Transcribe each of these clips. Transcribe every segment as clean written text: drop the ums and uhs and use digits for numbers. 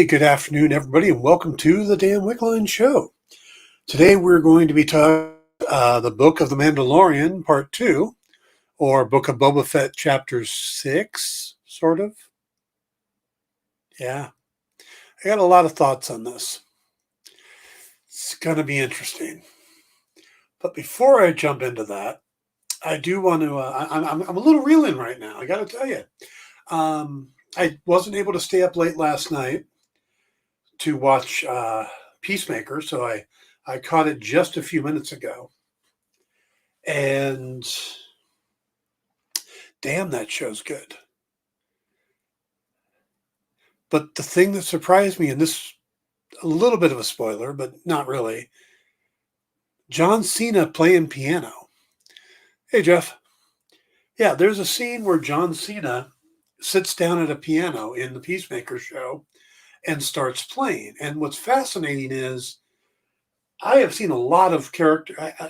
Hey, good afternoon, everybody, and welcome to the Dan Wickline Show. Today we're going to be talking the Book of the Mandalorian, Part 2, or Book of Boba Fett, Chapter 6, sort of. Yeah, I got a lot of thoughts on this. It's going to be interesting. But before I jump into that, I do want to, I'm a little reeling right now, I got to tell you. I wasn't able to stay up late last night to watch Peacemaker, so I caught it just a few minutes ago. And damn, that show's good. But the thing that surprised me, and this a little bit of a spoiler, but not really, John Cena playing piano. Hey, Jeff. Yeah, there's a scene where John Cena sits down at a piano in the Peacemaker show and starts playing. And what's fascinating is I have seen a lot of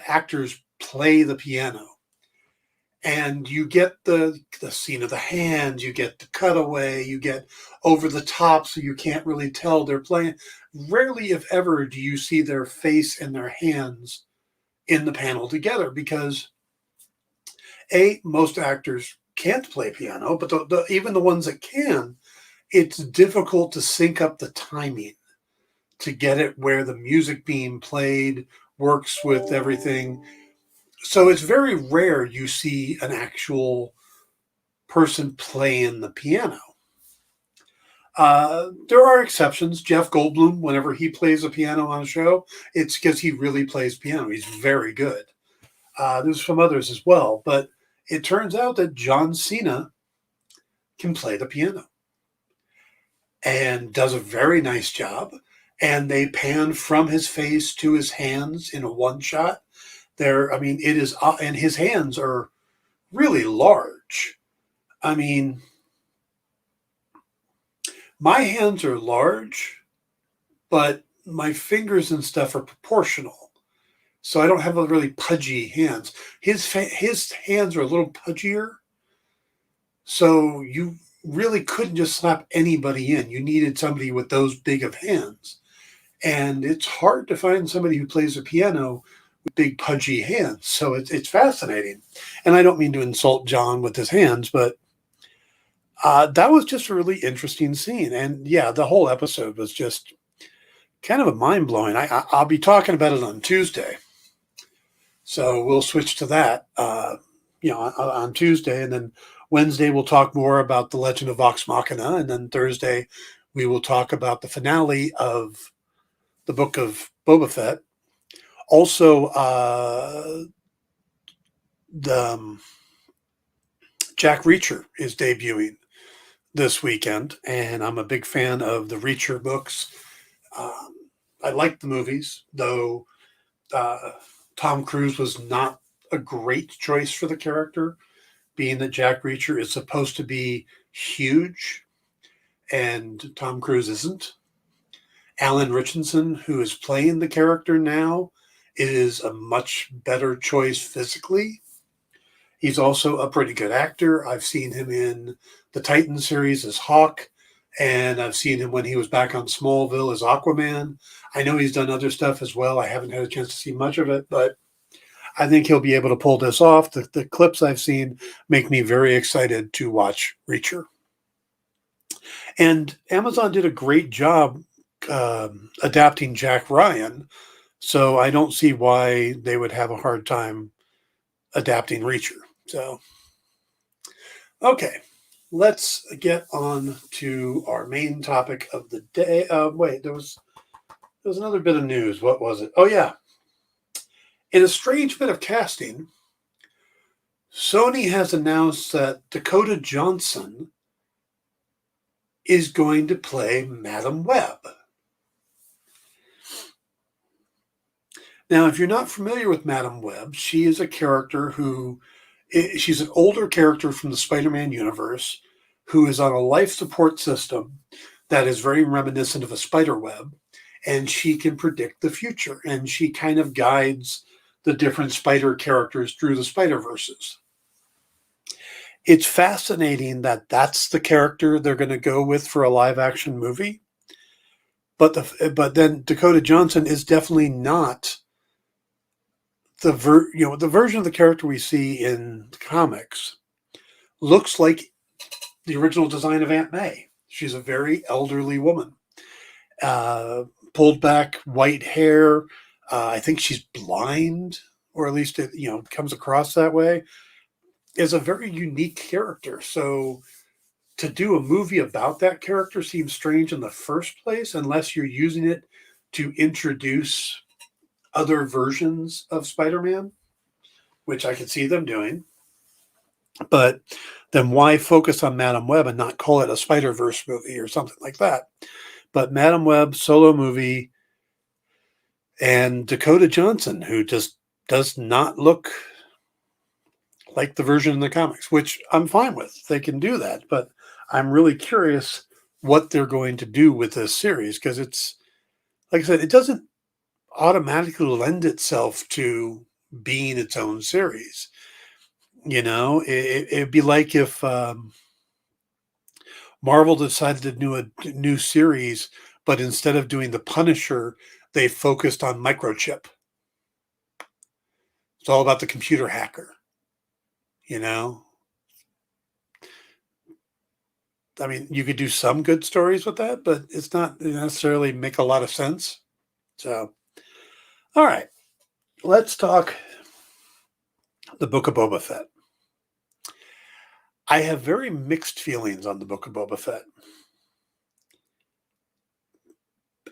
actors play the piano. And you get the scene of the hands, you get the cutaway, you get over the top so you can't really tell they're playing. Rarely, if ever, do you see their face and their hands in the panel together because, most actors can't play piano, but even the ones that can, it's difficult to sync up the timing to get it where the music being played works with everything. So it's very rare you see an actual person playing the piano. There are exceptions. Jeff Goldblum, whenever he plays a piano on a show, it's because he really plays piano. He's very good. There's some others as well, but it turns out that John Cena can play the piano and does a very nice job. And they pan from his face to his hands in a one shot. It is, and his hands are really large. I mean, my hands are large, but my fingers and stuff are proportional. So I don't have a really pudgy hands. His hands are a little pudgier. So you really couldn't just slap anybody in. You needed somebody with those big of hands. And it's hard to find somebody who plays a piano with big pudgy hands. So it's fascinating. And I don't mean to insult John with his hands, but that was just a really interesting scene. And yeah, the whole episode was just kind of a mind-blowing. I'll be talking about it on Tuesday. So we'll switch to that, on Tuesday. And then Wednesday, we'll talk more about The Legend of Vox Machina. And then Thursday, we will talk about the finale of the Book of Boba Fett. Also, Jack Reacher is debuting this weekend, and I'm a big fan of the Reacher books. I like the movies, though Tom Cruise was not a great choice for the character, being that Jack Reacher is supposed to be huge, and Tom Cruise isn't. Alan Richardson, who is playing the character now, is a much better choice physically. He's also a pretty good actor. I've seen him in the Titan series as Hawk, and I've seen him when he was back on Smallville as Aquaman. I know he's done other stuff as well. I haven't had a chance to see much of it, but I think he'll be able to pull this off. The clips I've seen make me very excited to watch Reacher. And Amazon did a great job adapting Jack Ryan, so I don't see why they would have a hard time adapting Reacher. So, okay, let's get on to our main topic of the day. Wait, there was another bit of news. What was it? Oh, yeah. In a strange bit of casting, Sony has announced that Dakota Johnson is going to play Madam Web. Now, if you're not familiar with Madam Web, she is a character she's an older character from the Spider-Man universe who is on a life support system that is very reminiscent of a spider web, and she can predict the future, and she kind of guides the different spider characters through the Spider-Verses. It's fascinating that that's the character they're going to go with for a live-action movie. but then Dakota Johnson is definitely not the version of the character we see in the comics. Looks like the original design of Aunt May. She's a very elderly woman, pulled back white hair. I think she's blind, or at least it comes across that way. Is a very unique character. So to do a movie about that character seems strange in the first place, unless you're using it to introduce other versions of Spider-Man, which I could see them doing. But then why focus on Madam Web and not call it a Spider-Verse movie or something like that? But Madam Web, solo movie, and Dakota Johnson, who just does not look like the version in the comics, which I'm fine with. They can do that. But I'm really curious what they're going to do with this series, because it's, like I said, it doesn't automatically lend itself to being its own series. It'd be like if Marvel decided to do a new series, but instead of doing the Punisher, they focused on Microchip. It's all about the computer hacker. I mean, you could do some good stories with that, but it's not necessarily make a lot of sense. So, all right, let's talk the Book of Boba Fett. I have very mixed feelings on the Book of Boba Fett.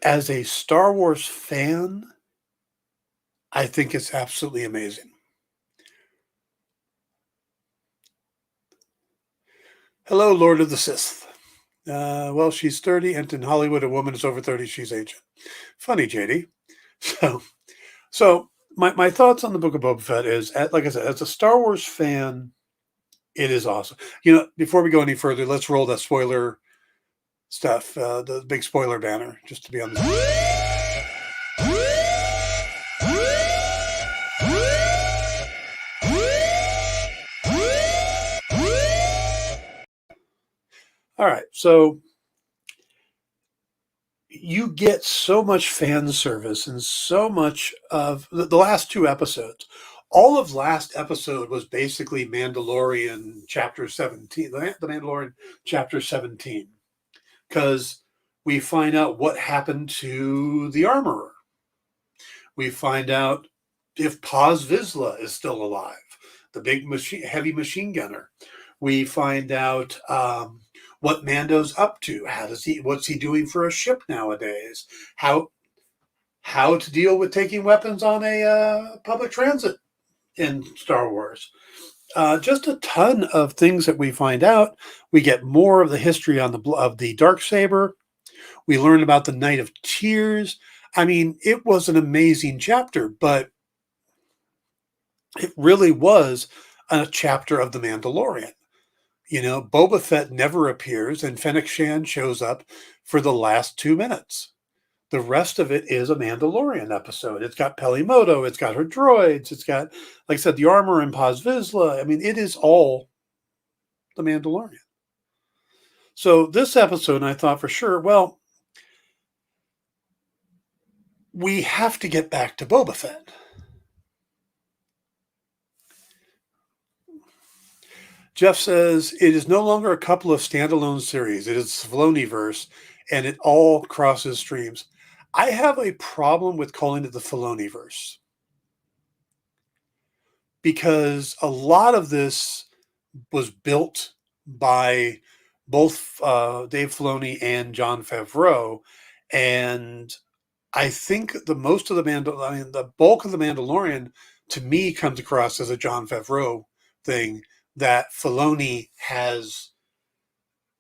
As a Star Wars fan, I think it's absolutely amazing. Hello, Lord of the Sith. Well, she's 30, and in Hollywood, a woman is over 30, she's ancient. Funny, JD. So my thoughts on the Book of Boba Fett is, like I said, as a Star Wars fan, it is awesome. Before we go any further, let's roll that spoiler stuff, the big spoiler banner, just to be on the... All right, so you get so much fan service and so much of the last two episodes. All of last episode was basically Mandalorian chapter 17, the Mandalorian chapter 17, because we find out what happened to the armorer. We find out if Paz Vizsla is still alive, the big heavy machine gunner. We find out what Mando's up to. What's he doing for a ship nowadays? How to deal with taking weapons on a public transit in Star Wars. Just a ton of things that we find out. We get more of the history of the Darksaber. We learn about the Night of Tears. I mean, it was an amazing chapter, but it really was a chapter of The Mandalorian. Boba Fett never appears, and Fennec Shand shows up for the last 2 minutes. The rest of it is a Mandalorian episode. It's got Pelimoto, it's got her droids, it's got, like I said, the armor and Paz Vizsla. I mean, it is all the Mandalorian. So this episode, I thought for sure, well, we have to get back to Boba Fett. Jeff says, it is no longer a couple of standalone series. It is Filoniverse, and it all crosses streams. I have a problem with calling it the Filoniverse, because a lot of this was built by both Dave Filoni and Jon Favreau, and I think the bulk of the Mandalorian, to me, comes across as a Jon Favreau thing, that Filoni has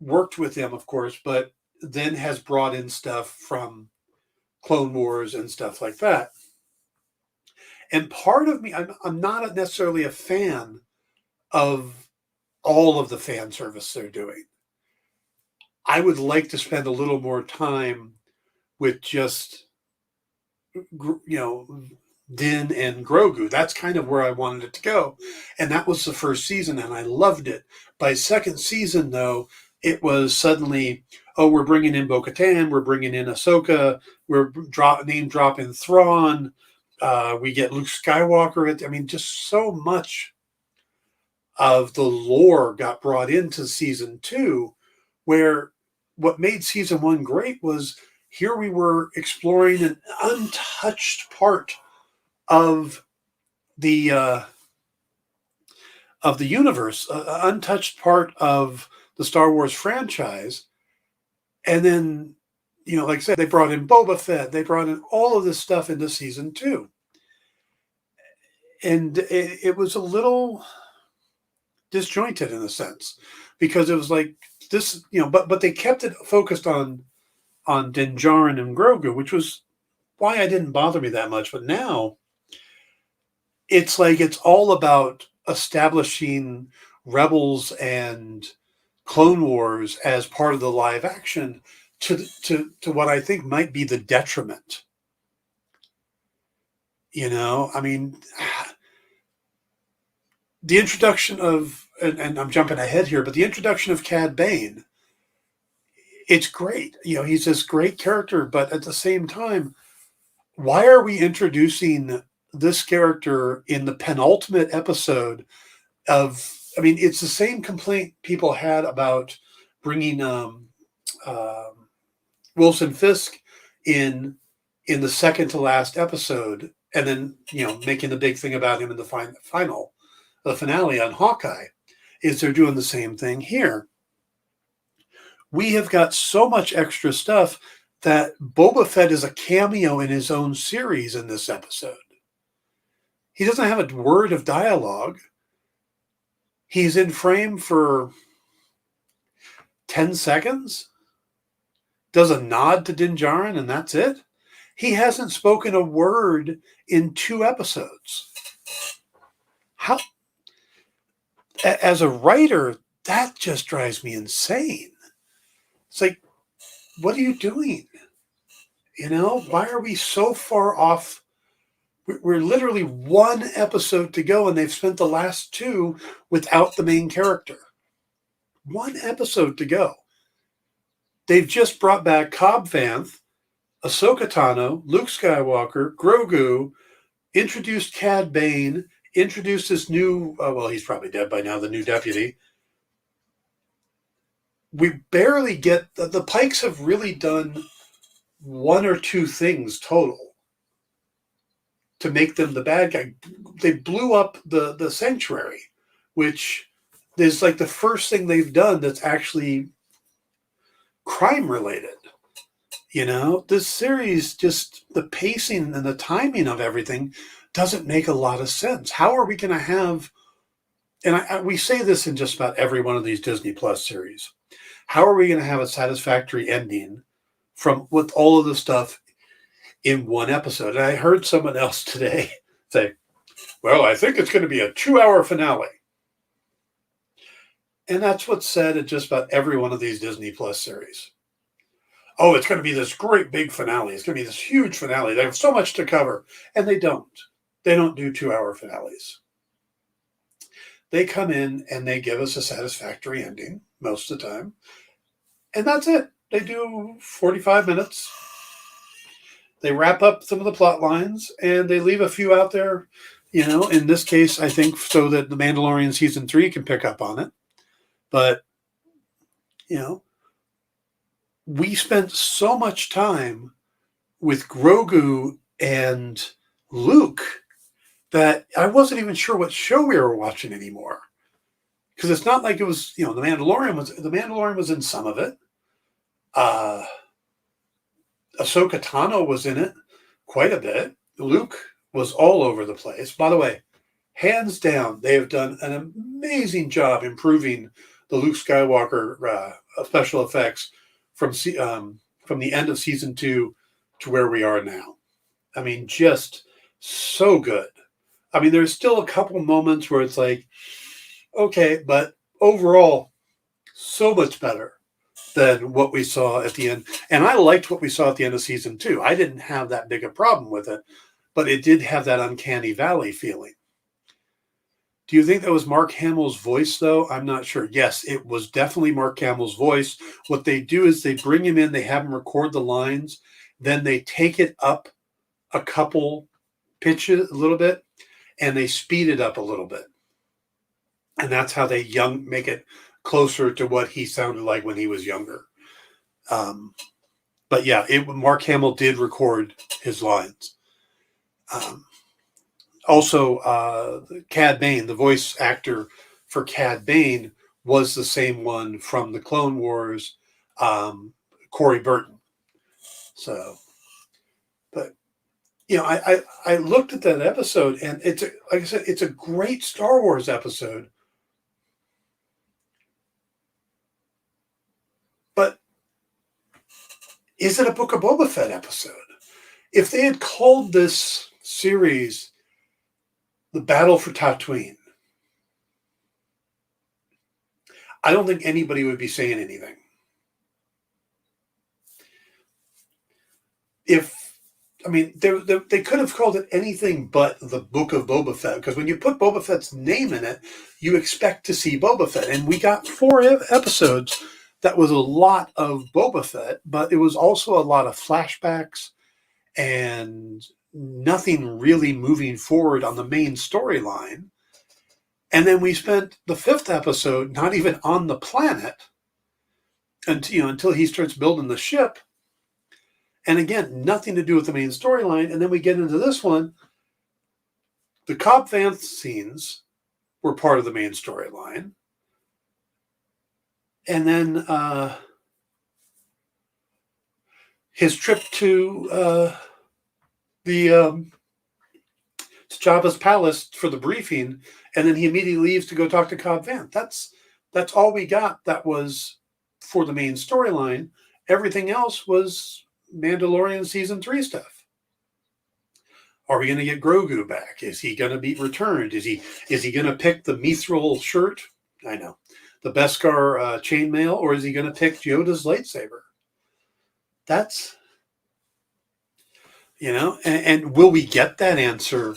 worked with them, of course, but then has brought in stuff from Clone Wars and stuff like that. And part of me, I'm not necessarily a fan of all of the fan service they're doing. I would like to spend a little more time with just, Din and Grogu. That's kind of where I wanted it to go. And that was the first season, and I loved it. By second season, though, it was suddenly, oh, we're bringing in Bo-Katan, we're bringing in Ahsoka, we're name dropping Thrawn, we get Luke Skywalker. I mean, just so much of the lore got brought into season 2, where what made season 1 great was here we were exploring an untouched part of the universe, an untouched part of the Star Wars franchise. And then, like I said, they brought in Boba Fett, they brought in all of this stuff into season 2. And it was a little disjointed in a sense, because it was like this, but they kept it focused on Din Djarin and Grogu, which was why I didn't bother me that much. But now it's like it's all about establishing Rebels and Clone Wars as part of the live action to what I think might be the detriment. I mean, the introduction of, and I'm jumping ahead here, but the introduction of Cad Bane, it's great. He's this great character, but at the same time, why are we introducing this character in the penultimate episode of, I mean, it's the same complaint people had about bringing Wilson Fisk in the second to last episode, and then, making the big thing about him in the finale on Hawkeye, is they're doing the same thing here. We have got so much extra stuff that Boba Fett is a cameo in his own series in this episode. He doesn't have a word of dialogue. He's in frame for 10 seconds, does a nod to Din Djarin, and that's it. He hasn't spoken a word in 2 episodes. How? As a writer, that just drives me insane. It's like, what are you doing? Why are we so far off? We're literally 1 episode to go, and they've spent the last 2 without the main character. 1 episode to go. They've just brought back Cobb Vanth, Ahsoka Tano, Luke Skywalker, Grogu, introduced Cad Bane, introduced this new, well, he's probably dead by now, the new deputy. We barely get, the Pikes have really done 1 or 2 things total to make them the bad guy. They blew up the sanctuary, which is like the first thing they've done that's actually crime related. This series, just the pacing and the timing of everything doesn't make a lot of sense. How are we going to have, and we say this in just about every one of these Disney Plus series, how are we going to have a satisfactory ending with all of the stuff in 1 episode? And I heard someone else today say, well, I think it's going to be a 2-hour finale. And that's what's said in just about every one of these Disney Plus series. Oh, it's going to be this great big finale. It's going to be this huge finale. They have so much to cover. And they don't. They don't do 2-hour finales. They come in and they give us a satisfactory ending most of the time. And that's it. They do 45 minutes. They wrap up some of the plot lines, and they leave a few out there, in this case, I think, so that The Mandalorian season 3 can pick up on it. But, we spent so much time with Grogu and Luke that I wasn't even sure what show we were watching anymore. Because it's not like it was, The Mandalorian was in some of it. Ahsoka Tano was in it quite a bit. Luke was all over the place. By the way, hands down, they have done an amazing job improving the Luke Skywalker special effects from the end of season 2 to where we are now. I mean, just so good. I mean, there's still a couple moments where it's like, okay, but overall, so much better than what we saw at the end. And I liked what we saw at the end of season 2. I didn't have that big a problem with it, but it did have that uncanny valley feeling. Do you think that was Mark Hamill's voice, though? I'm not sure. Yes, it was definitely Mark Hamill's voice. What they do is they bring him in, they have him record the lines, then they take it up a couple pitches, a little bit, and they speed it up a little bit. And that's how they make it closer to what he sounded like when he was younger. But yeah, Mark Hamill did record his lines. Also, Cad Bane, the voice actor for Cad Bane, was the same one from the Clone Wars, Corey Burton. So, but I looked at that episode, and like I said, it's a great Star Wars episode. But is it a Book of Boba Fett episode? If they had called this series The Battle for Tatooine, I don't think anybody would be saying anything. They could have called it anything but The Book of Boba Fett, because when you put Boba Fett's name in it, you expect to see Boba Fett. And we got 4 episodes that was a lot of Boba Fett, but it was also a lot of flashbacks and nothing really moving forward on the main storyline. And then we spent the 5th episode not even on the planet until he starts building the ship. And again, nothing to do with the main storyline. And then we get into this one. The Cobb Vanth scenes were part of the main storyline. And then his trip to Jabba's palace for the briefing, and then he immediately leaves to go talk to Cobb Vanth. That's all we got that was for the main storyline. Everything else was Mandalorian season 3 stuff. Are we going to get Grogu back? Is he going to be returned? Is he going to pick the Mithril shirt? I know. The Beskar chainmail, or is he going to pick Yoda's lightsaber? That's, and will we get that answer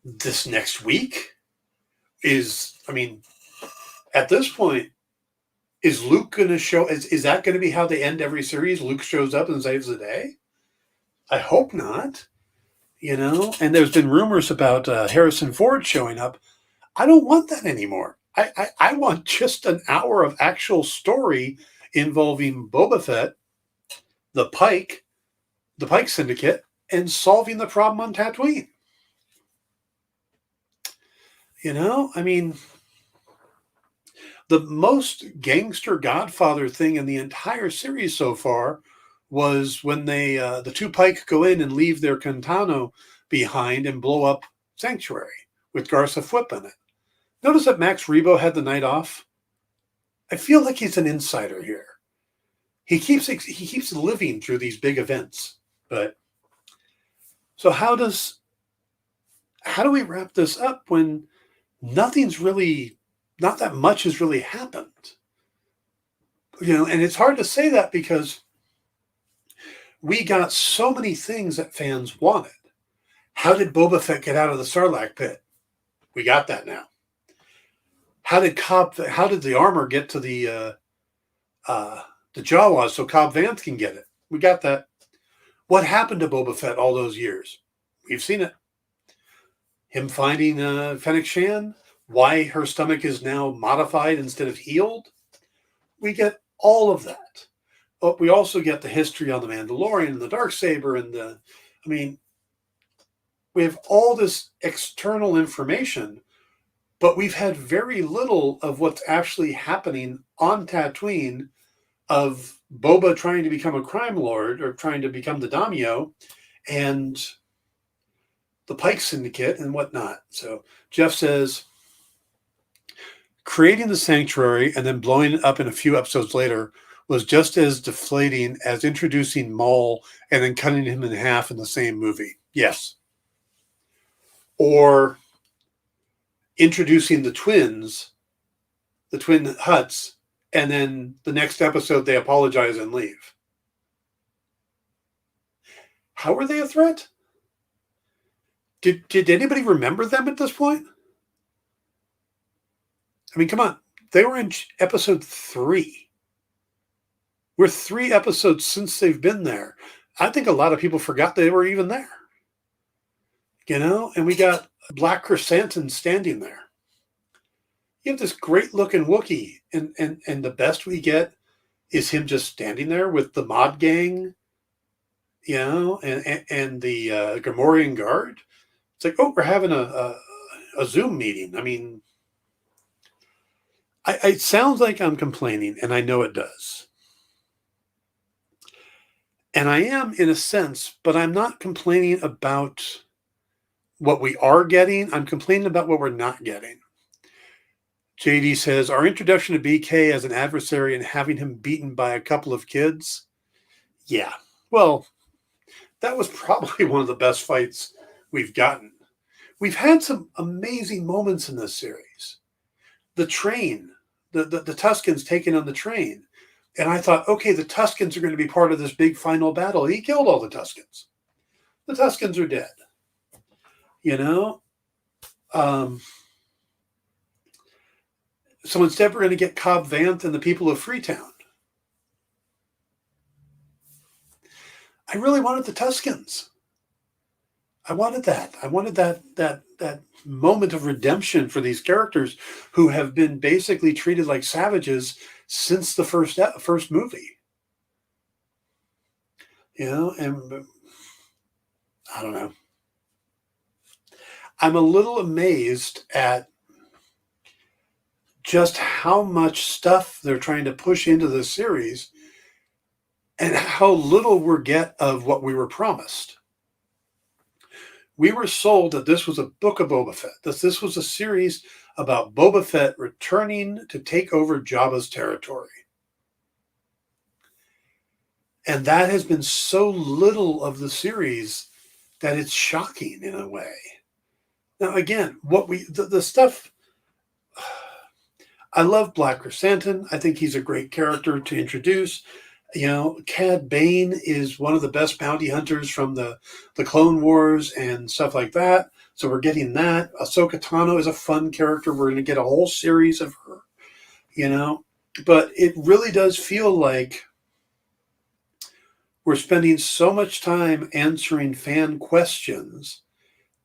this next week? At this point, is Luke going to show? Is that going to be how they end every series? Luke shows up and saves the day? I hope not. And there's been rumors about Harrison Ford showing up. I don't want that anymore. I want just an hour of actual story involving Boba Fett, the Pike Syndicate, and solving the problem on Tatooine. The most gangster Godfather thing in the entire series so far was when the 2 Pike go in and leave their Cantano behind and blow up Sanctuary with Garza Fwip in it. Notice that Max Rebo had the night off. I feel like he's an insider here. He keeps living through these big events. But so how do we wrap this up when not that much has really happened? And it's hard to say that because we got so many things that fans wanted. How did Boba Fett get out of the Sarlacc pit? We got that now. How did the armor get to the Jawas so Cobb Vanth can get it? We got that. What happened to Boba Fett all those years? We've seen it. Him finding Fennec Shan, why her stomach is now modified instead of healed. We get all of that. But we also get the history on the Mandalorian and the Darksaber we have all this external information, but we've had very little of what's actually happening on Tatooine, of Boba trying to become a crime lord or trying to become the daimyo, and the Pike Syndicate and whatnot. So Jeff says, creating the Sanctuary and then blowing it up in a few episodes later was just as deflating as introducing Maul and then cutting him in half in the same movie. Yes. Or introducing the twin Hutts, and then the next episode they apologize and leave. How were they a threat? Did anybody remember them at this point? I mean, come on. They were in episode 3. We're 3 episodes since they've been there. I think a lot of people forgot they were even there. And we got Black Chrysanthemum standing there. You have this great looking Wookiee, and the best we get is him just standing there with the mod gang, and the Gamorrean guard. It's like, oh, we're having a Zoom meeting. I mean, it sounds like I'm complaining, and I know it does. And I am in a sense, but I'm not complaining about what we are getting. I'm complaining about what we're not getting. JD says, our introduction to BK as an adversary and having him beaten by a couple of kids. Yeah, well, that was probably one of the best fights we've gotten. We've had some amazing moments in this series. The train, the Tuskens taking on the train. And I thought, okay, the Tuskens are going to be part of this big final battle. He killed all the Tuskens. The Tuskens are dead. So instead, we're going to get Cobb Vanth and the people of Freetown. I really wanted the Tuskens. I wanted that. I wanted that moment of redemption for these characters who have been basically treated like savages since the first movie. And I don't know. I'm a little amazed at just how much stuff they're trying to push into this series and how little we get of what we were promised. We were sold that this was a book of Boba Fett, that this was a series about Boba Fett returning to take over Jabba's territory. And that has been so little of the series that it's shocking in a way. Now, again, the stuff, I love Black Chrysanthemum. I think he's a great character to introduce. Cad Bane is one of the best bounty hunters from the Clone Wars and stuff like that. So we're getting that. Ahsoka Tano is a fun character. We're going to get a whole series of her, But it really does feel like we're spending so much time answering fan questions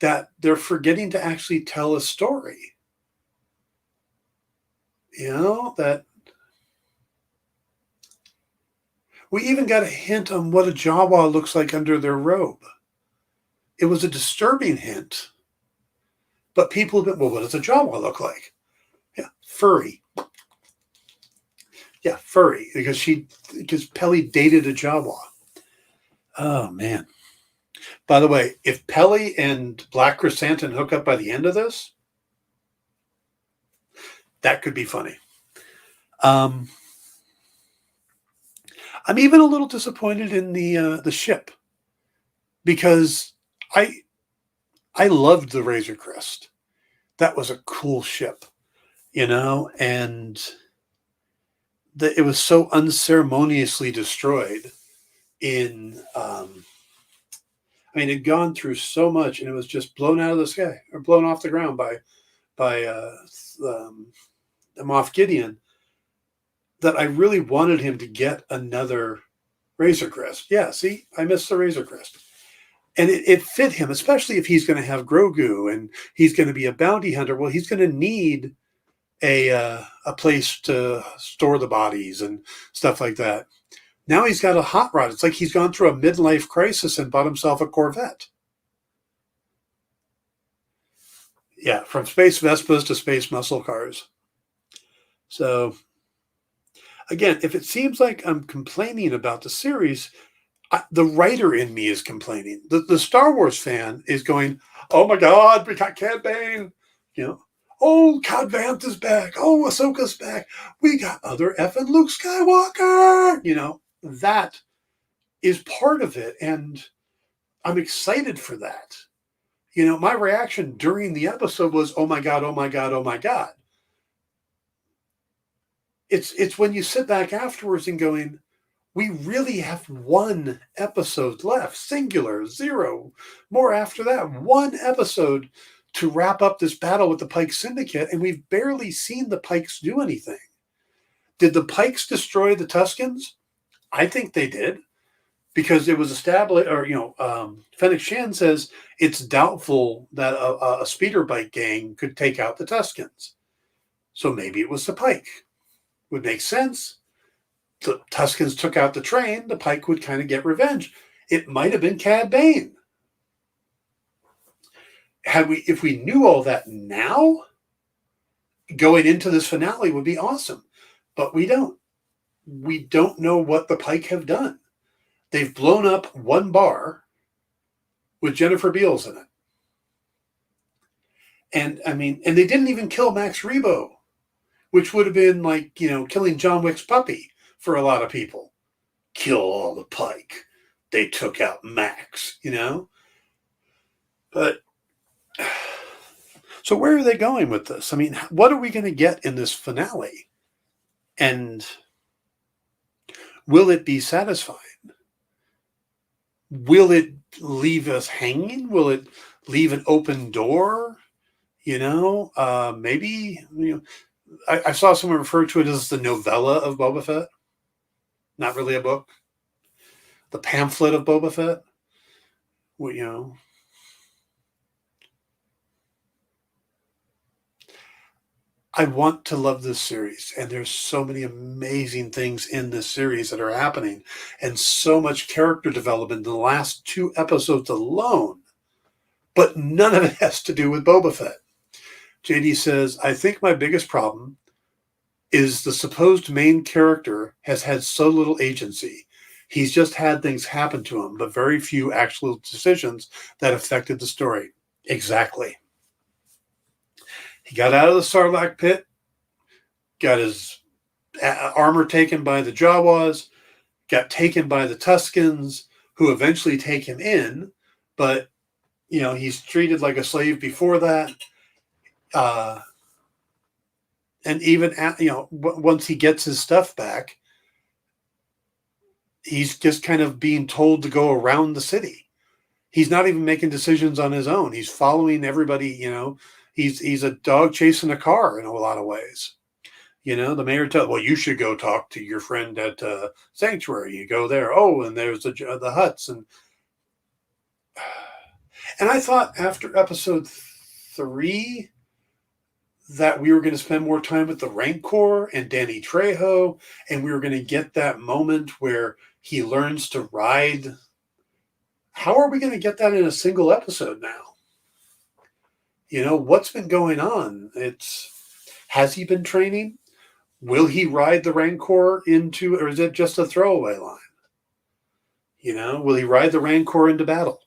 that they're forgetting to actually tell a story. That we even got a hint on what a Jawa looks like under their robe. It was a disturbing hint. But people have been, well, what does a Jawa look like? Yeah, furry. Yeah, furry, because Peli dated a Jawa. Oh, man. By the way, if Peli and Black Chrysanthemum hook up by the end of this, that could be funny. I'm even a little disappointed in the ship because I loved the Razor Crest. That was a cool ship, and it was so unceremoniously destroyed in. It had gone through so much, and it was just blown out of the sky or blown off the ground by Moff Gideon. That I really wanted him to get another Razor Crest. Yeah, see, I missed the Razor Crest. And it fit him, especially if he's going to have Grogu and he's going to be a bounty hunter. Well, he's going to need a place to store the bodies and stuff like that. Now he's got a hot rod. It's like he's gone through a midlife crisis and bought himself a Corvette. Yeah, from space Vespas to space muscle cars. So, again, if it seems like I'm complaining about the series, the writer in me is complaining. The Star Wars fan is going, oh my God, we got Cad Bane. Oh, Cobb Vanth is back. Oh, Ahsoka's back. We got other effing Luke Skywalker. That is part of it. And I'm excited for that. My reaction during the episode was, oh my God, oh my God, oh my God. It's when you sit back afterwards and going, we really have one episode left, singular, zero more after that. One episode to wrap up this battle with the Pike Syndicate, and we've barely seen the Pikes do anything. Did the Pikes destroy the Tuskens? I think they did, because it was established, or Fennec Shand says it's doubtful that a speeder bike gang could take out the Tuskens. So maybe it was the Pike. Would make sense. The Tuskens took out the train, the Pike would kind of get revenge. It might have been Cad Bane. If we knew all that now, going into this finale would be awesome. But we don't. We don't know what the Pike have done. They've blown up one bar with Jennifer Beals in it. And they didn't even kill Max Rebo, which would have been like, killing John Wick's puppy for a lot of people. Kill all the Pike. They took out Max, But, so where are they going with this? What are we going to get in this finale? And will it be satisfying? Will it leave us hanging? Will it leave an open door? Maybe, I saw someone refer to it as the novella of Boba Fett. Not really a book. The pamphlet of Boba Fett. Well, I want to love this series, and there's so many amazing things in this series that are happening, and so much character development in the last 2 episodes alone, but none of it has to do with Boba Fett. JD says, I think my biggest problem is the supposed main character has had so little agency. He's just had things happen to him, but very few actual decisions that affected the story. Exactly. He got out of the Sarlacc pit, got his armor taken by the Jawas, got taken by the Tuskens, who eventually take him in, but, he's treated like a slave before that. And even, once he gets his stuff back, he's just kind of being told to go around the city. He's not even making decisions on his own. He's following everybody, He's a dog chasing a car in a lot of ways. The mayor tells, well, you should go talk to your friend at Sanctuary. You go there. Oh, and there's the huts. And I thought after episode 3 that we were going to spend more time with the Rancor and Danny Trejo, and we were going to get that moment where he learns to ride. How are we going to get that in a single episode now? What's been going on? Has he been training? Will he ride the Rancor or is it just a throwaway line? Will he ride the Rancor into battle?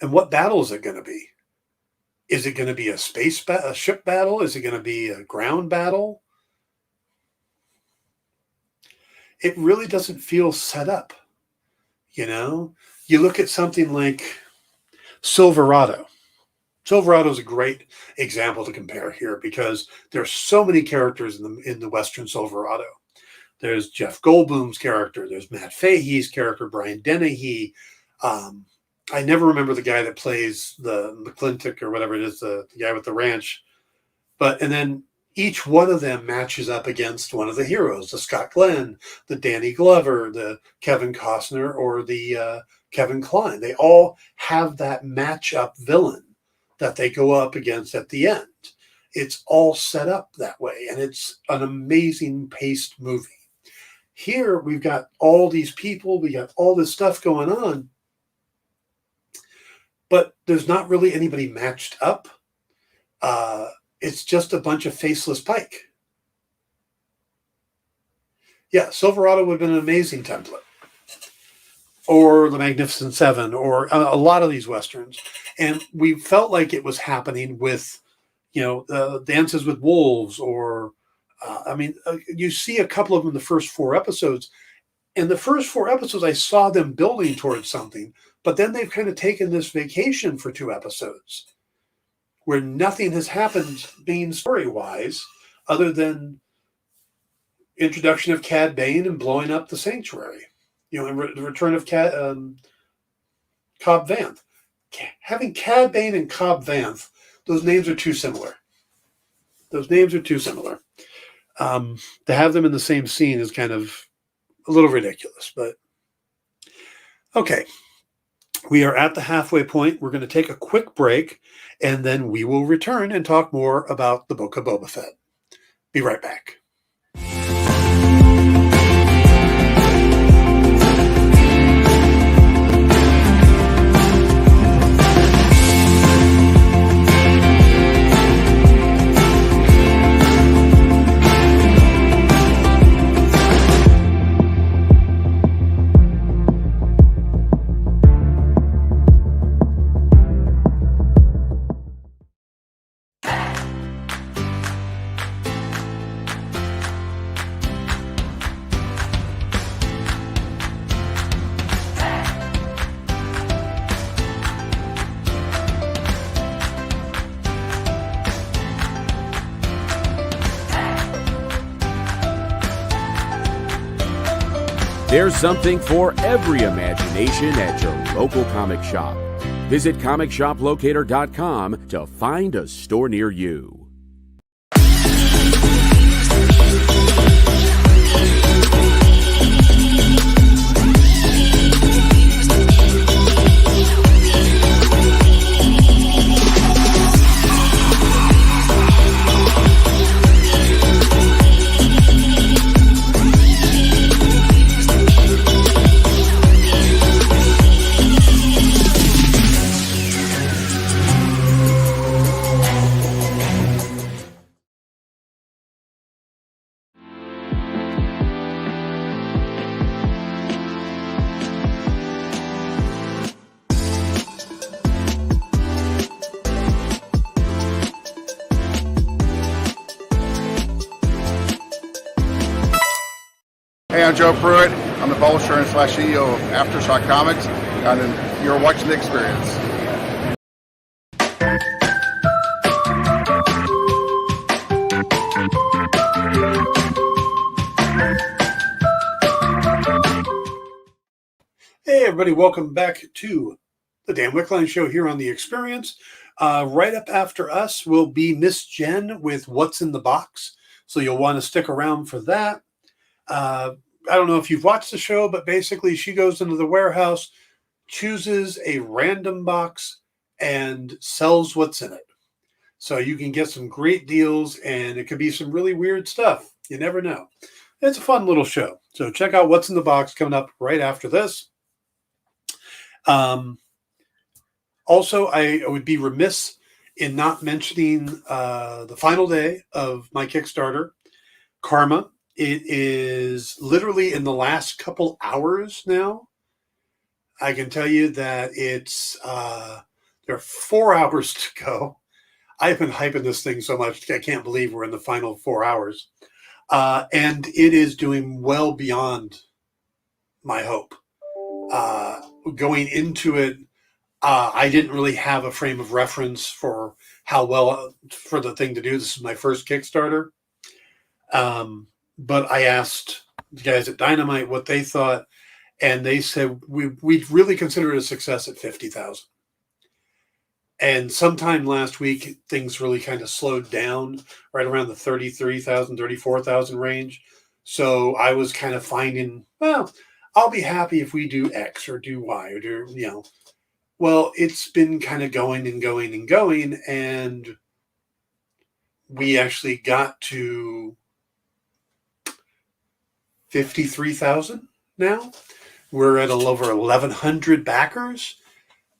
And what battle is it going to be? Is it going to be a ship battle? Is it going to be a ground battle? It really doesn't feel set up. You look at something like Silverado. Silverado is a great example to compare here because there's so many characters in the Western Silverado. There's Jeff Goldblum's character. There's Matt Fahey's character, Brian Dennehy. I never remember the guy that plays the McClintock or whatever it is, the guy with the ranch. And then each one of them matches up against one of the heroes, the Scott Glenn, the Danny Glover, the Kevin Costner, or the Kevin Kline. They all have that matchup villain that they go up against at the end. It's all set up that way, and it's an amazing paced movie. Here, we've got all these people, we got all this stuff going on, but there's not really anybody matched up. It's just a bunch of faceless Pike. Yeah, Silverado would have been an amazing template. Or the Magnificent Seven, or a lot of these Westerns. And we felt like it was happening with, Dances with Wolves, or, you see a couple of them in the first 4 episodes. In the first 4 episodes, I saw them building towards something, but then they've kind of taken this vacation for 2 episodes where nothing has happened being story-wise other than introduction of Cad Bane and blowing up the Sanctuary. And the return of Cobb Vanth. having Cad Bane and Cobb Vanth, those names are too similar. To have them in the same scene is kind of a little ridiculous, but okay. We are at the halfway point. We're going to take a quick break, and then we will return and talk more about the book of Boba Fett. Be right back. There's something for every imagination at your local comic shop. Visit comicshoplocator.com to find a store near you. Hey, I'm Joe Pruitt. I'm the publisher and /CEO of Aftershock Comics, and you're watching The Experience. Hey, everybody. Welcome back to the Dan Wickline Show here on The Experience. Right up after us will be Miss Jen with What's in the Box, so you'll want to stick around for that. I don't know if you've watched the show, but basically she goes into the warehouse, chooses a random box, and sells what's in it. So you can get some great deals, and it could be some really weird stuff. You never know. It's a fun little show. So check out What's in the Box coming up right after this. Also, I would be remiss in not mentioning the final day of my Kickstarter, Karma. It is literally in the last couple hours now. I can tell you that it's there are 4 hours to go. I've been hyping this thing so much, I can't believe we're in the final 4 hours. And it is doing well beyond my hope. Going into it, I didn't really have a frame of reference for how well for the thing to do. This is my first Kickstarter. But I asked the guys at Dynamite what they thought, and they said we really consider it a success at 50,000. And sometime last week, things really kind of slowed down right around the 33,000, 34,000 range. So I was kind of finding, well, I'll be happy if we do X or do Y or do, Well, it's been kind of going and going and going, and we actually got to 53,000 now. We're at over 1,100 backers.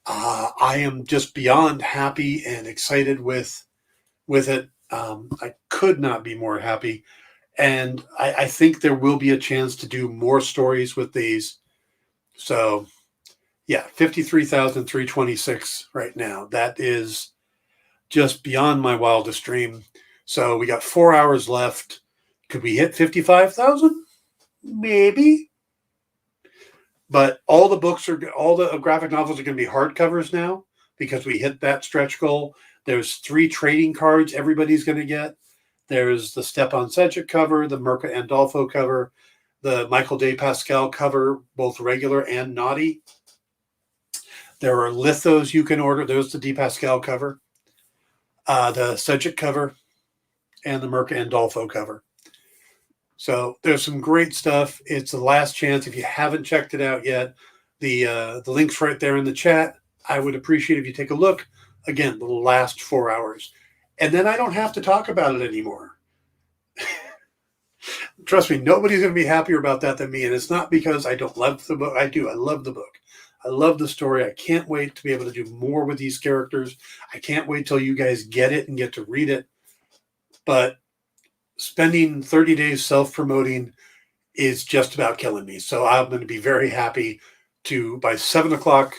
I am just beyond happy and excited with it. I could not be more happy. And I think there will be a chance to do more stories with these. So, yeah, 53,326 right now. That is just beyond my wildest dream. So we got 4 hours left. Could we hit 55,000? Maybe. But all the graphic novels are going to be hardcovers now because we hit that stretch goal. There's 3 trading cards everybody's going to get. There's the Stepan Sejic cover, the Mirka Andolfo cover, the Michael De Pascal cover, both regular and naughty. There are lithos you can order. There's the D. Pascal cover, the Sedgwick cover, and the Merca Andolfo cover. So there's some great stuff. It's the last chance. If you haven't checked it out yet, the link's right there in the chat. I would appreciate if you take a look. Again, the last 4 hours. And then I don't have to talk about it anymore. Trust me, nobody's going to be happier about that than me. And it's not because I don't love the book. I do. I love the book. I love the story. I can't wait to be able to do more with these characters. I can't wait till you guys get it and get to read it. But spending 30 days self-promoting is just about killing me. So I'm going to be very happy to, by 7 o'clock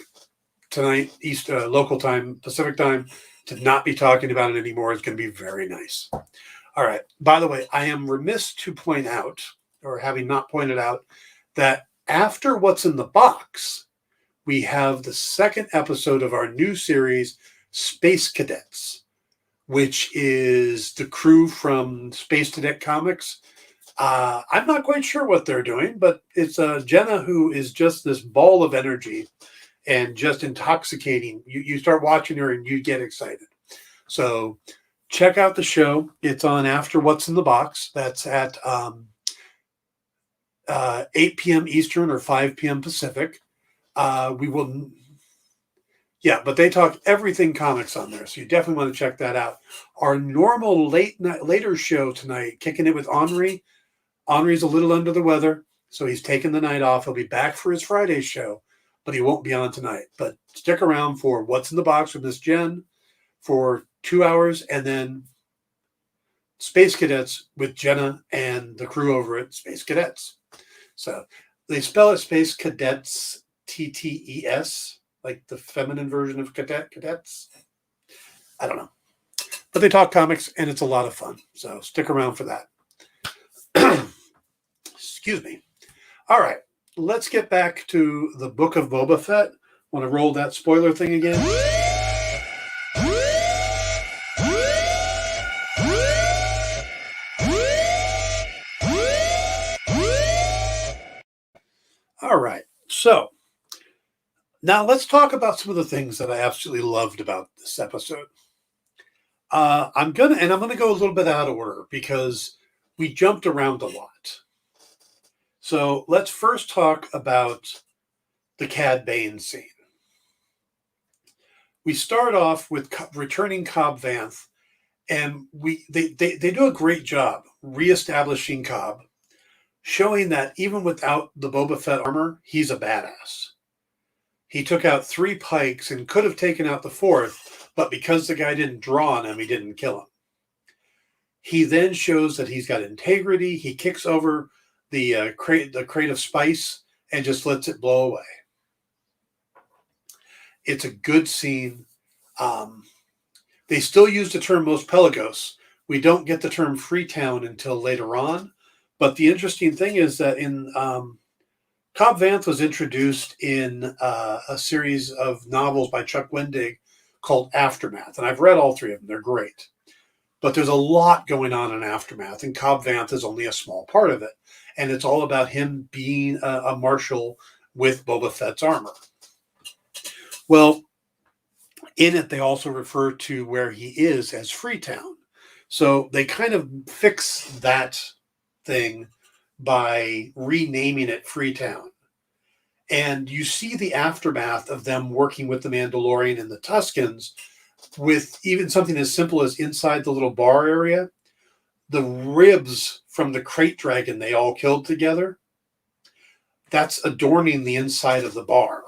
tonight, local time, Pacific time, to not be talking about it anymore. It's going to be very nice. All right. By the way, I am remiss to point out, or having not pointed out, that after What's in the Box, we have the second episode of our new series, Space Cadets, which is the crew from Space Cadet Comics. I'm not quite sure what they're doing, but it's Jenna, who is just this ball of energy and just intoxicating. You start watching her and you get excited. So check out the show. It's on after What's in the Box. That's at 8 p.m. Eastern or 5 p.m. Pacific. But they talk everything comics on there, so you definitely want to check that out. Our normal later show tonight, kicking it with Henri. Henri's a little under the weather, so he's taking the night off. He'll be back for his Friday show, but he won't be on tonight. But stick around for What's in the Box with Miss Jen for 2 hours, and then Space Cadets with Jenna and the crew over at Space Cadets. So they spell it Space Cadets, TTES, like the feminine version of cadets. I don't know. But they talk comics, and it's a lot of fun. So stick around for that. Excuse me. All right. Let's get back to the Book of Boba Fett. Want to roll that spoiler thing again? All right. So now let's talk about some of the things that I absolutely loved about this episode. I'm gonna go a little bit out of order because we jumped around a lot. So let's first talk about the Cad Bane scene. We start off with returning Cobb Vanth, and they do a great job reestablishing Cobb, showing that even without the Boba Fett armor, he's a badass. He took out 3 pikes and could have taken out the 4th, but because the guy didn't draw on him, he didn't kill him. He then shows that he's got integrity. He kicks over the crate of spice and just lets it blow away. It's a good scene. They still use the term Mos Pelagos. We don't get the term Freetown until later on. But the interesting thing is that in Cobb Vanth was introduced in a series of novels by Chuck Wendig called Aftermath. And I've read all 3 of them. They're great. But there's a lot going on in Aftermath, and Cobb Vanth is only a small part of it. And it's all about him being a marshal with Boba Fett's armor. Well, in it, they also refer to where he is as Freetown. So they kind of fix that thing by renaming it Freetown. And you see the aftermath of them working with the Mandalorian and the Tuskens with even something as simple as inside the little bar area, the ribs from the crate dragon they all killed together, that's adorning the inside of the bar,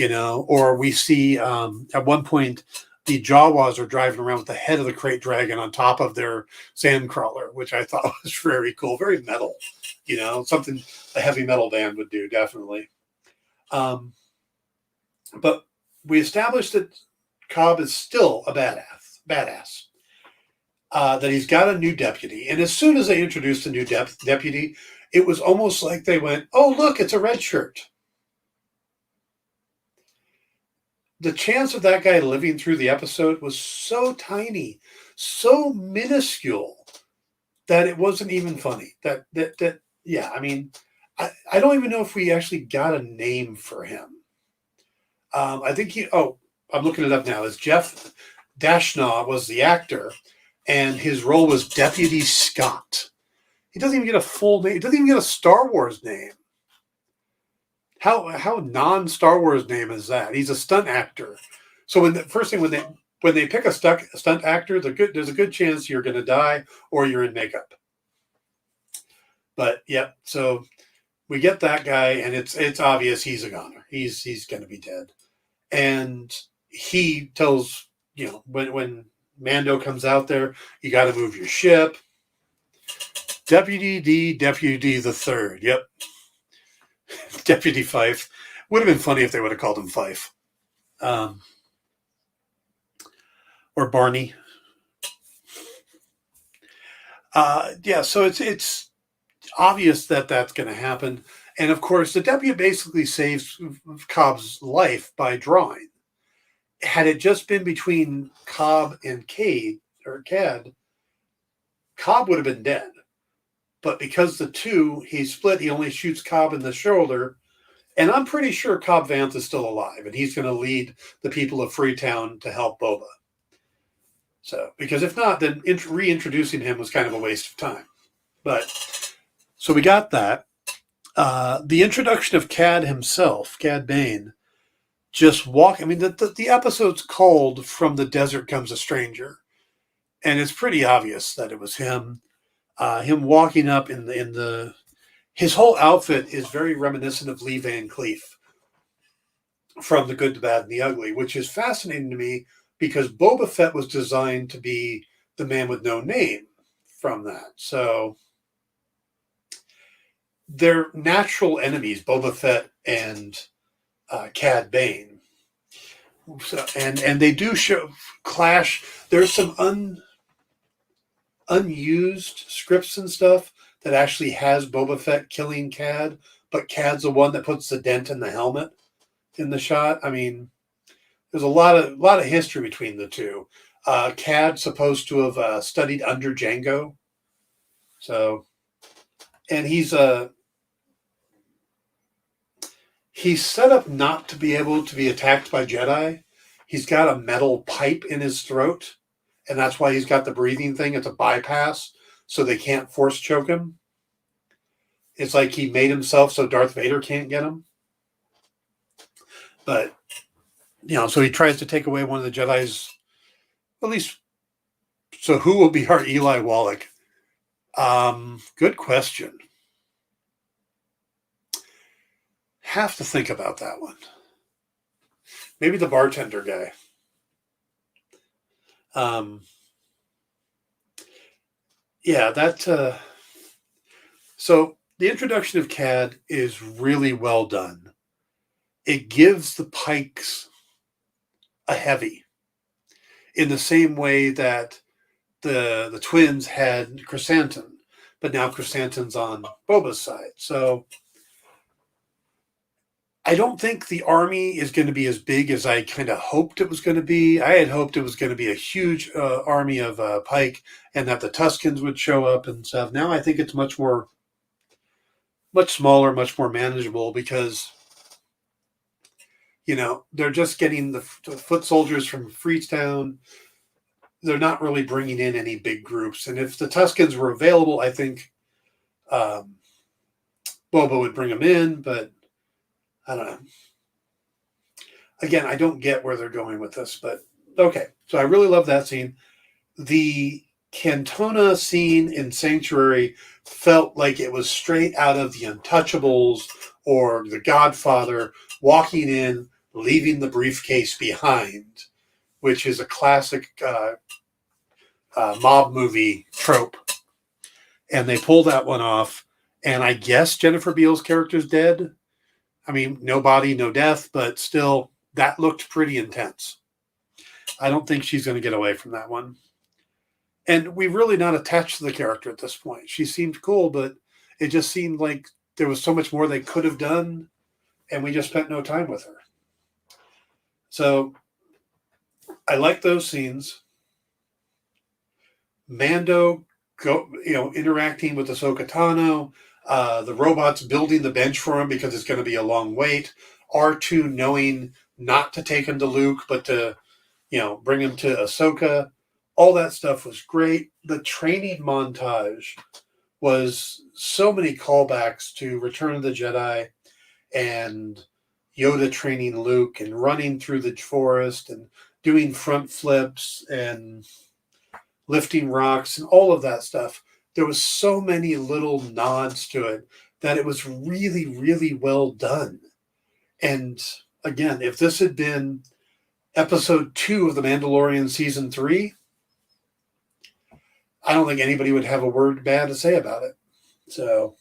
or we see at one point the Jawas are driving around with the head of the crate dragon on top of their sandcrawler, which I thought was very cool, very metal, something a heavy metal band would do, definitely. But we established that Cobb is still a badass. That he's got a new deputy. And as soon as they introduced a new deputy, it was almost like they went, oh, look, it's a red shirt. The chance of that guy living through the episode was so tiny, so minuscule, that it wasn't even funny. I don't even know if we actually got a name for him. I think I'm looking it up now. Is Jeff Dashnaw was the actor, and his role was Deputy Scott. He doesn't even get a full name. He doesn't even get a Star Wars name. How non-Star Wars name is that? He's a stunt actor. So when they pick a stunt actor, there's a good chance you're going to die or you're in makeup. But yeah, so we get that guy, and it's obvious he's a goner. He's going to be dead, and he tells when Mando comes out there, you got to move your ship. Deputy D the third. Yep. Deputy Fife. Would have been funny if they would have called him Fife. Or Barney. Yeah, so it's obvious that that's going to happen. And of course, the deputy basically saves Cobb's life by drawing. Had it just been between Cobb and Cad, Cobb would have been dead. But because he split, he only shoots Cobb in the shoulder. And I'm pretty sure Cobb Vanth is still alive, and he's going to lead the people of Freetown to help Boba. So, because if not, then reintroducing him was kind of a waste of time. But, so we got that. The introduction of Cad himself, Cad Bane, the episode's called From the Desert Comes a Stranger. And it's pretty obvious that it was him. Him walking up his whole outfit is very reminiscent of Lee Van Cleef from The Good, the Bad, and the Ugly, which is fascinating to me because Boba Fett was designed to be the man with no name from that. So they're natural enemies, Boba Fett and Cad Bane. So, and they do show clash. There's some unused scripts and stuff that actually has Boba Fett killing Cad, but Cad's the one that puts the dent in the helmet in the shot. I mean, there's a lot of history between the two. Cad's supposed to have studied under Jango, so, and he's set up not to be able to be attacked by Jedi. He's got a metal pipe in his throat. And that's why he's got the breathing thing. It's a bypass, so they can't force choke him. It's like he made himself so Darth Vader can't get him. But, so he tries to take away one of the Jedi's, at least. So who will be our Eli Wallach? Good question. Have to think about that one. Maybe the bartender guy. So the introduction of Cad is really well done. It gives the Pikes a heavy in the same way that the twins had Chrysanthemum, but now Chrysanthemum's on Boba's side. So I don't think the army is going to be as big as I kind of hoped it was going to be. I had hoped it was going to be a huge army of Pike and that the Tuskens would show up and stuff. Now I think it's much smaller, much more manageable because, they're just getting the foot soldiers from Freetown. They're not really bringing in any big groups. And if the Tuskens were available, I think Boba would bring them in, but I don't know. Again, I don't get where they're going with this, but okay. So I really love that scene. The Cantona scene in Sanctuary felt like it was straight out of The Untouchables or The Godfather, walking in, leaving the briefcase behind, which is a classic mob movie trope. And they pulled that one off. And I guess Jennifer Beals' character's dead. I mean, no body, no death, but still, that looked pretty intense. I don't think she's going to get away from that one. And we're really not attached to the character at this point. She seemed cool, but it just seemed like there was so much more they could have done, and we just spent no time with her. So I like those scenes. Mando interacting with Ahsoka Tano. The robots building the bench for him because it's going to be a long wait. R2 knowing not to take him to Luke, but to, bring him to Ahsoka. All that stuff was great. The training montage was so many callbacks to Return of the Jedi and Yoda training Luke and running through the forest and doing front flips and lifting rocks and all of that stuff. There was so many little nods to it that it was really, really well done. And again, if this had been episode 2 of The Mandalorian season 3, I don't think anybody would have a word bad to say about it. So,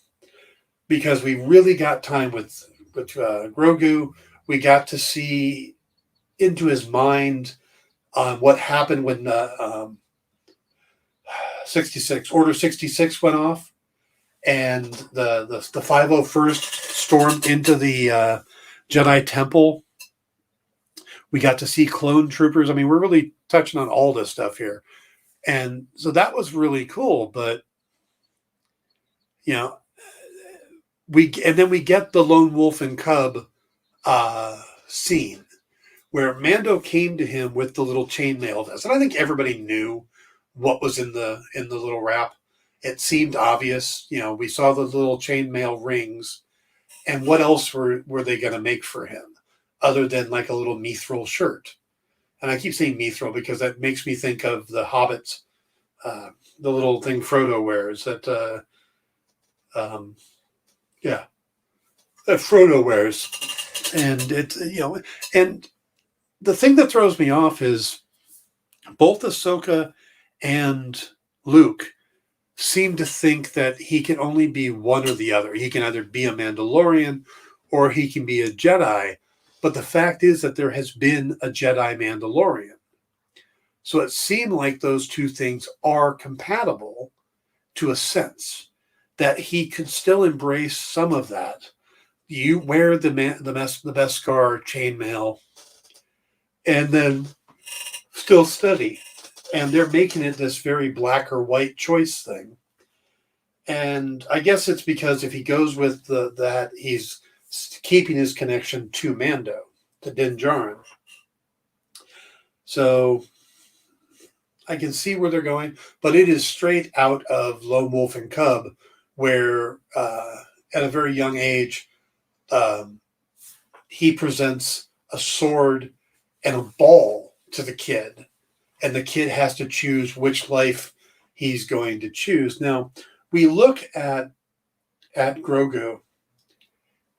because we really got time with Grogu, we got to see into his mind what happened when Order 66 went off, and the 501st stormed into the Jedi Temple. We got to see clone troopers. I mean, we're really touching on all this stuff here. And so that was really cool. But, then we get the lone wolf and cub scene where Mando came to him with the little chainmail vest. And I think everybody knew what was in the little wrap. It seemed obvious. We saw the little chainmail rings. And what else were they going to make for him other than like a little mithril shirt? And I keep saying mithril because that makes me think of the Hobbits, the little thing Frodo wears that Frodo wears. And it's, and the thing that throws me off is both Ahsoka and Luke seem to think that he can only be one or the other. He can either be a Mandalorian or he can be a Jedi. But the fact is that there has been a Jedi Mandalorian. So it seemed like those two things are compatible to a sense, that he could still embrace some of that. You wear the Beskar chainmail and then still study. And they're making it this very black or white choice thing. And I guess it's because if he goes with that, he's keeping his connection to Mando, to Din Djarin. So I can see where they're going, but it is straight out of Lone Wolf and Cub, where at a very young age, he presents a sword and a ball to the kid, and the kid has to choose which life he's going to choose. Now, we look at Grogu,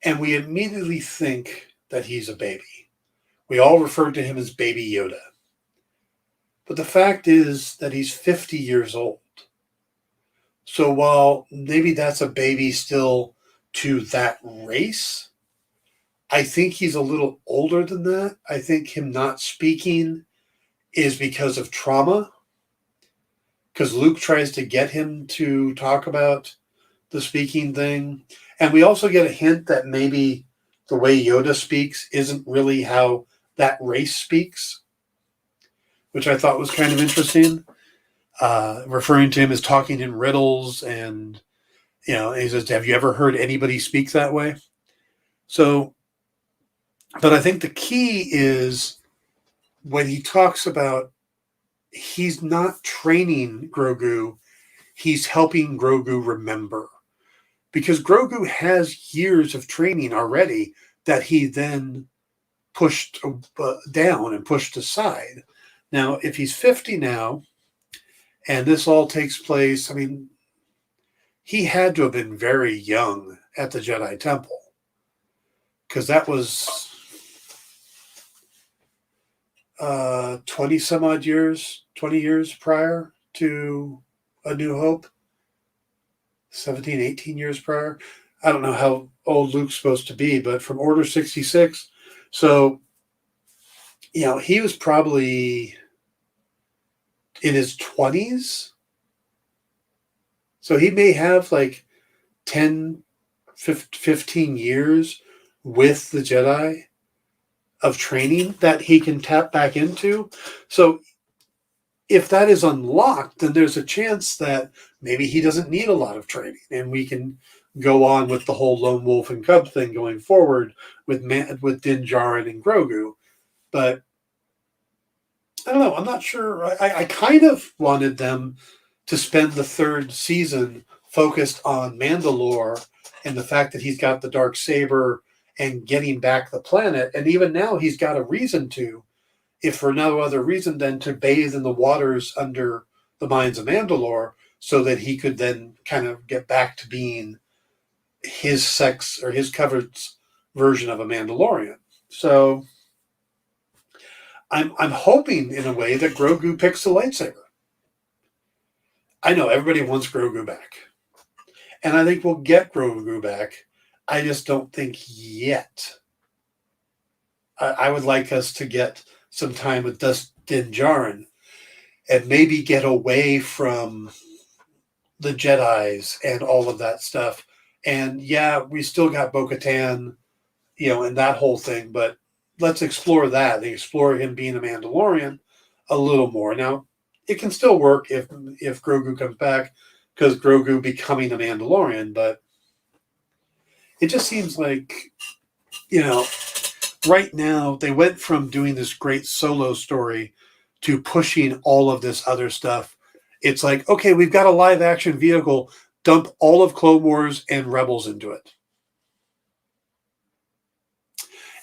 and we immediately think that he's a baby. We all refer to him as Baby Yoda. But the fact is that he's 50 years old. So while maybe that's a baby still to that race, I think he's a little older than that. I think him not speaking is because of trauma, because Luke tries to get him to talk about the speaking thing. And we also get a hint that maybe the way Yoda speaks isn't really how that race speaks, which I thought was kind of interesting. Referring to him as talking in riddles, and he says, "Have you ever heard anybody speak that way?" So, but I think the key is when he talks about he's not training Grogu, he's helping Grogu remember. Because Grogu has years of training already that he then pushed down and pushed aside. Now, if he's 50 now, and this all takes place, I mean, he had to have been very young at the Jedi Temple, because that was 20 years prior to A New Hope. 17, 18 years prior. I don't know how old Luke's supposed to be, but from Order 66. So, he was probably in his 20s. So he may have like 10, 15 years with the Jedi of training that he can tap back into. So if that is unlocked, then there's a chance that maybe he doesn't need a lot of training, and we can go on with the whole Lone Wolf and Cub thing going forward with Din Djarin and Grogu. But I don't know. I'm not sure. I kind of wanted them to spend the third season focused on Mandalore and the fact that he's got the dark saber and getting back the planet. And even now he's got a reason to, if for no other reason than to bathe in the waters under the mines of Mandalore so that he could then kind of get back to being his sex or his covered version of a Mandalorian. So I'm hoping in a way that Grogu picks the lightsaber. I know everybody wants Grogu back. And I think we'll get Grogu back. I just don't think yet. I would like us to get some time with Din Djarin and maybe get away from the Jedis and all of that stuff. And yeah, we still got Bo-Katan, and that whole thing, but let's explore that and explore him being a Mandalorian a little more. Now, it can still work if Grogu comes back, because Grogu becoming a Mandalorian, but it just seems like, right now they went from doing this great solo story to pushing all of this other stuff. It's like, okay, we've got a live action vehicle, dump all of Clone Wars and Rebels into it.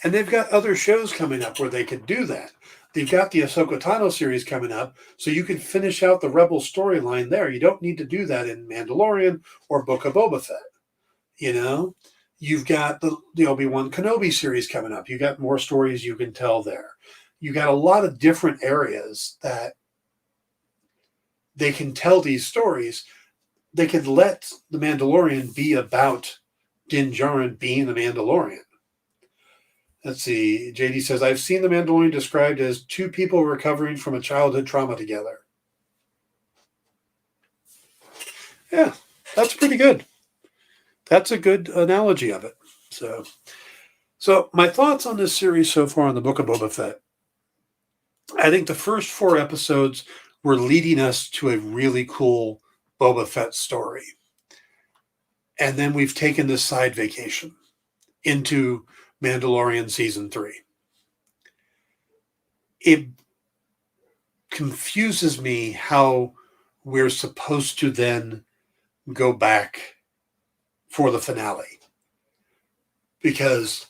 And they've got other shows coming up where they could do that. They've got the Ahsoka Tano series coming up, so you can finish out the Rebel storyline there. You don't need to do that in Mandalorian or Book of Boba Fett. You've got the Obi-Wan Kenobi series coming up. You got more stories you can tell there. You got a lot of different areas that they can tell these stories. They could let The Mandalorian be about Din Djarin being a Mandalorian. Let's see. JD says, I've seen The Mandalorian described as two people recovering from a childhood trauma together. Yeah, that's pretty good. That's a good analogy of it. So my thoughts on this series so far on the Book of Boba Fett. I think the first 4 episodes were leading us to a really cool Boba Fett story. And then we've taken this side vacation into Mandalorian Season 3. It confuses me how we're supposed to then go back for the finale, because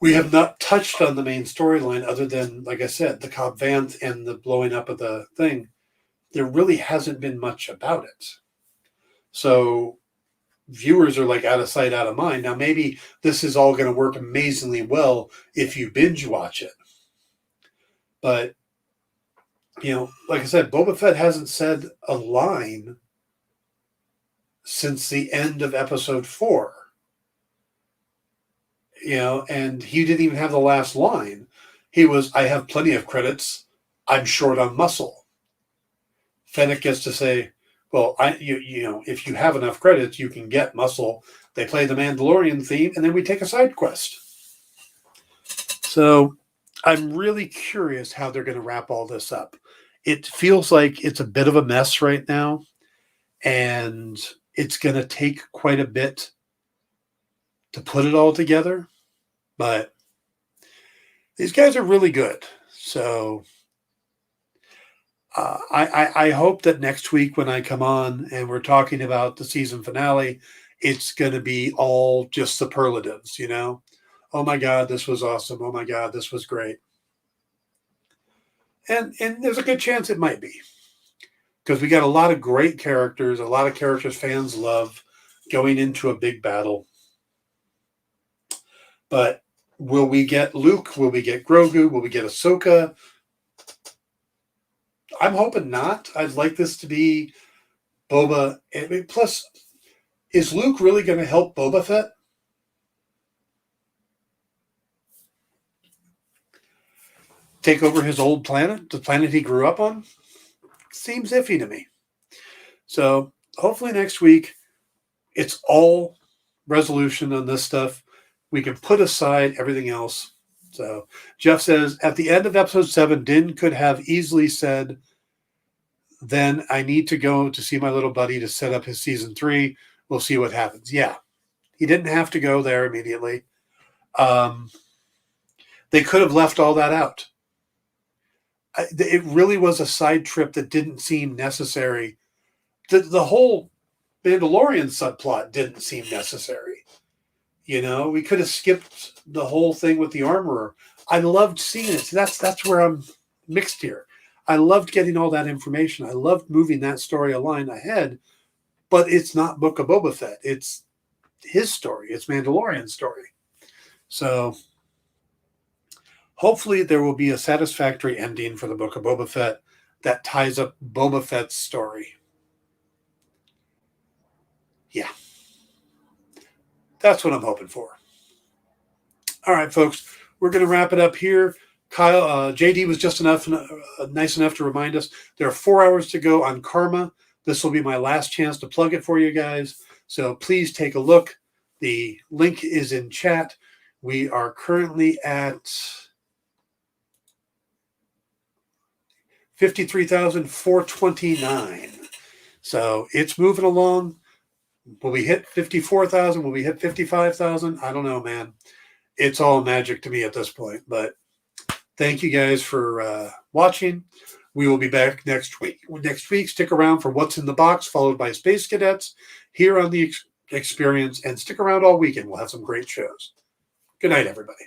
we have not touched on the main storyline other than, like I said, the Cobb Vanth and the blowing up of the thing. There really hasn't been much about it. So viewers are like out of sight, out of mind. Now, maybe this is all going to work amazingly well if you binge watch it. But, like I said, Boba Fett hasn't said a line since the end of episode 4. And he didn't even have the last line. He was, I have plenty of credits. I'm short on muscle. Fennec gets to say, well, if you have enough credits, you can get muscle. They play the Mandalorian theme, and then we take a side quest. So I'm really curious how they're going to wrap all this up. It feels like it's a bit of a mess right now, and it's going to take quite a bit to put it all together. But these guys are really good. So I hope that next week when I come on and we're talking about the season finale, it's going to be all just superlatives, Oh my God, this was awesome. Oh my God, this was great. And there's a good chance it might be, because we got a lot of great characters, a lot of characters fans love going into a big battle. But will we get Luke? Will we get Grogu? Will we get Ahsoka? I'm hoping not. I'd like this to be Boba. Plus, is Luke really going to help Boba Fett? Take over his old planet, the planet he grew up on? Seems iffy to me. So hopefully next week, it's all resolution on this stuff. We can put aside everything else. So Jeff says, at the end of episode 7, Din could have easily said, then I need to go to see my little buddy to set up his season 3. We'll see what happens. Yeah, he didn't have to go there immediately. They could have left all that out. It really was a side trip that didn't seem necessary. The whole Mandalorian subplot didn't seem necessary. You know, we could have skipped the whole thing with the armorer. I loved seeing it. So that's where I'm mixed here. I loved getting all that information. I loved moving that story line ahead, but it's not Book of Boba Fett. It's his story. It's Mandalorian's story. So hopefully there will be a satisfactory ending for the Book of Boba Fett that ties up Boba Fett's story. Yeah. That's what I'm hoping for. All right, folks, we're going to wrap it up here. Kyle, JD was just nice enough to remind us there are 4 hours to go on Karma. This will be my last chance to plug it for you guys. So please take a look. The link is in chat. We are currently at 53,429. So it's moving along. Will we hit 54,000? Will we hit 55,000? I don't know, man. It's all magic to me at this point. But thank you guys for watching. We will be back next week. Next week, stick around for What's in the Box, followed by Space Cadets here on the Experience. And stick around all weekend. We'll have some great shows. Good night, everybody.